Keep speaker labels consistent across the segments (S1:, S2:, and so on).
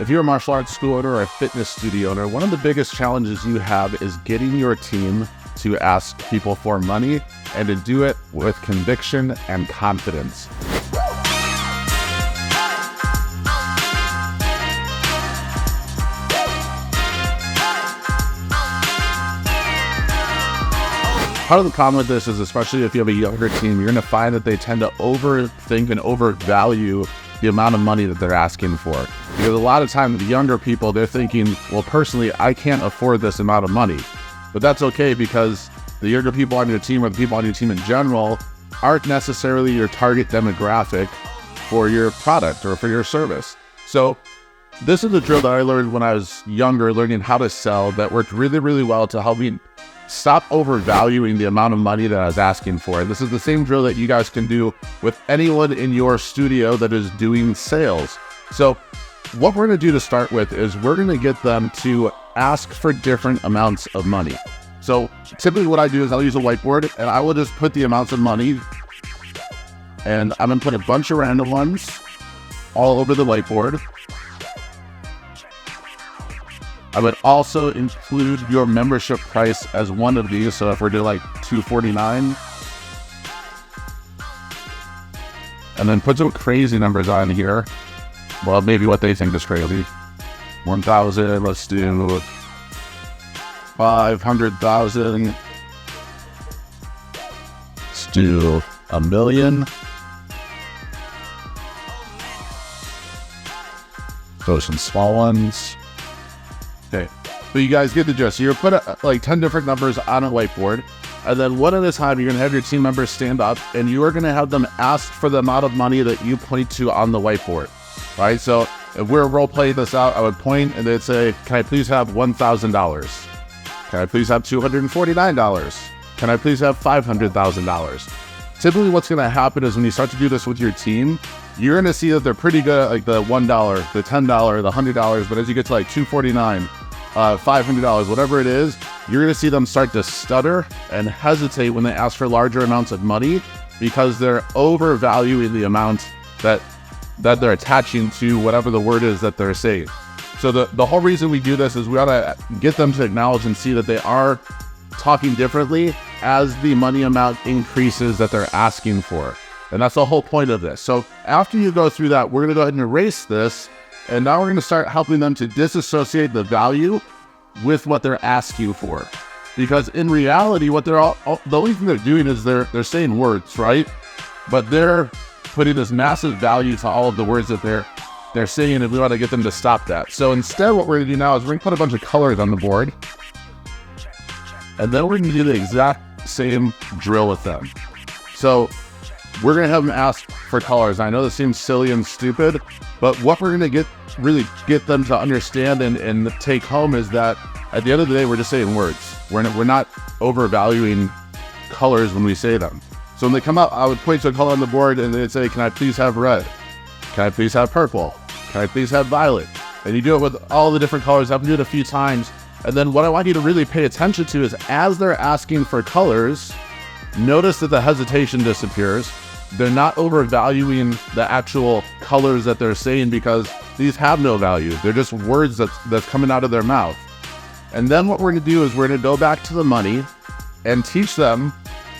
S1: If you're a martial arts school owner or a fitness studio owner, one of the biggest challenges you have is getting your team to ask people for money and to do it with conviction and confidence. Part of the problem with this is, especially if you have a younger team, you're going to find that they tend to overthink and overvalue the amount of money that they're asking for. Because a lot of times the younger people, they're thinking, well, personally, I can't afford this amount of money. But that's okay, because the younger people on your team, or the people on your team in general, aren't necessarily your target demographic for your product or for your service. So this is a drill that I learned when I was younger, learning how to sell, that worked really, really well to help me stop overvaluing the amount of money that I was asking for. This is the same drill that you guys can do with anyone in your studio that is doing sales. So what we're going to do to start with is we're going to get them to ask for different amounts of money. So typically what I do is I'll use a whiteboard and I will just put the amounts of money, and I'm going to put a bunch of random ones all over the whiteboard. I would also include your membership price as one of these. So if we're doing like $249, and then put some crazy numbers on here. Well, maybe what they think is crazy. 1,000, let's do 500,000. Let's do 1 million. Those some small ones. Okay, but you guys get the gist. So you're put like 10 different numbers on a whiteboard, and then one at a time, you're gonna have your team members stand up, and you are gonna have them ask for the amount of money that you point to on the whiteboard, right? So if we're role playing this out, I would point and they'd say, can I please have $1,000? Can I please have $249? Can I please have $500,000? Typically what's gonna happen is when you start to do this with your team, you're gonna see that they're pretty good at like the $1, the $10, the $100, but as you get to like $249, $500, whatever it is, you're gonna see them start to stutter and hesitate when they ask for larger amounts of money, because they're overvaluing the amount that they're attaching to whatever the word is that they're saying. So the whole reason we do this is we ought to get them to acknowledge and see that they are talking differently as the money amount increases that they're asking for. And that's the whole point of this. So after you go through that, we're gonna go ahead and erase this. And now we're gonna start helping them to disassociate the value with what they're asking for. Because in reality, what the only thing they're doing is they're saying words, right? But they're putting this massive value to all of the words that they're saying, and we want to get them to stop that. So instead, what we're gonna do now is we're gonna put a bunch of colors on the board. And then we're gonna do the exact same drill with them. So we're gonna have them ask for colors. I know this seems silly and stupid, but what we're gonna really get them to understand and take home is that at the end of the day, we're just saying words. We're not overvaluing colors when we say them. So when they come up, I would point to a color on the board and they'd say, can I please have red? Can I please have purple? Can I please have violet? And you do it with all the different colors. I've done it a few times. And then what I want you to really pay attention to is as they're asking for colors, notice that the hesitation disappears. They're not overvaluing the actual colors that they're saying, because these have no value. They're just words that's coming out of their mouth. And then what we're gonna do is we're gonna go back to the money and teach them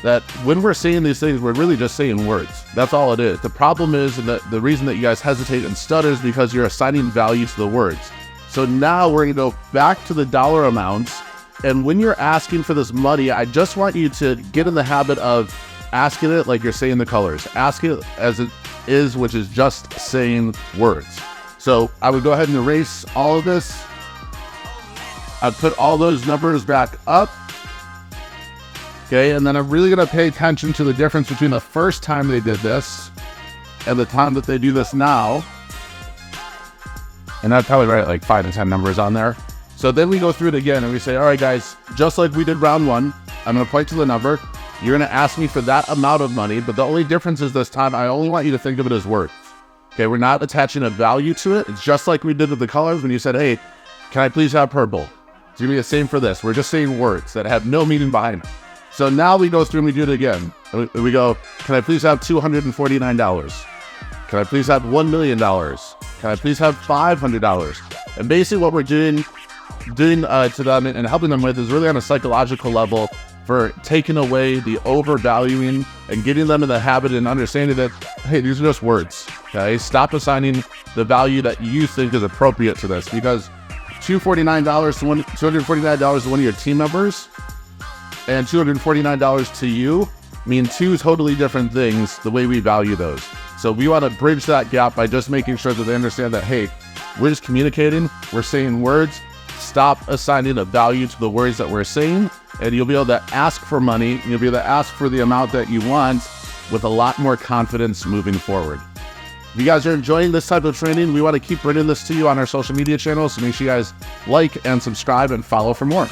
S1: that when we're saying these things, we're really just saying words. That's all it is. The problem is that the reason that you guys hesitate and stutter is because you're assigning value to the words. So now we're gonna go back to the dollar amounts. And when you're asking for this money, I just want you to get in the habit of asking it like you're saying the colors. Ask it as it is, which is just saying words. So I would go ahead and erase all of this. I'd put all those numbers back up. Okay, and then I'm really gonna pay attention to the difference between the first time they did this and the time that they do this now. And I'd probably write like 5 to 10 numbers on there. So then we go through it again and we say, all right guys, just like we did round one, I'm gonna point to the number. You're gonna ask me for that amount of money, but the only difference is this time, I only want you to think of it as words. Okay, we're not attaching a value to it. It's just like we did with the colors when you said, hey, can I please have purple? It's gonna be the same for this. We're just saying words that have no meaning behind them. So now we go through and we do it again. We go, can I please have $249? Can I please have $1 million? Can I please have $500? And basically what we're doing to them and helping them with is really on a psychological level for taking away the overvaluing and getting them in the habit and understanding that, hey, these are just words, okay? Stop assigning the value that you think is appropriate to this, because $249 to one of your team members and $249 to you mean two totally different things the way we value those. So we want to bridge that gap by just making sure that they understand that, hey, we're just communicating, we're saying words, stop assigning a value to the words that we're saying, and you'll be able to ask for money, you'll be able to ask for the amount that you want with a lot more confidence moving forward. If you guys are enjoying this type of training, we want to keep bringing this to you on our social media channels, so make sure you guys like and subscribe and follow for more.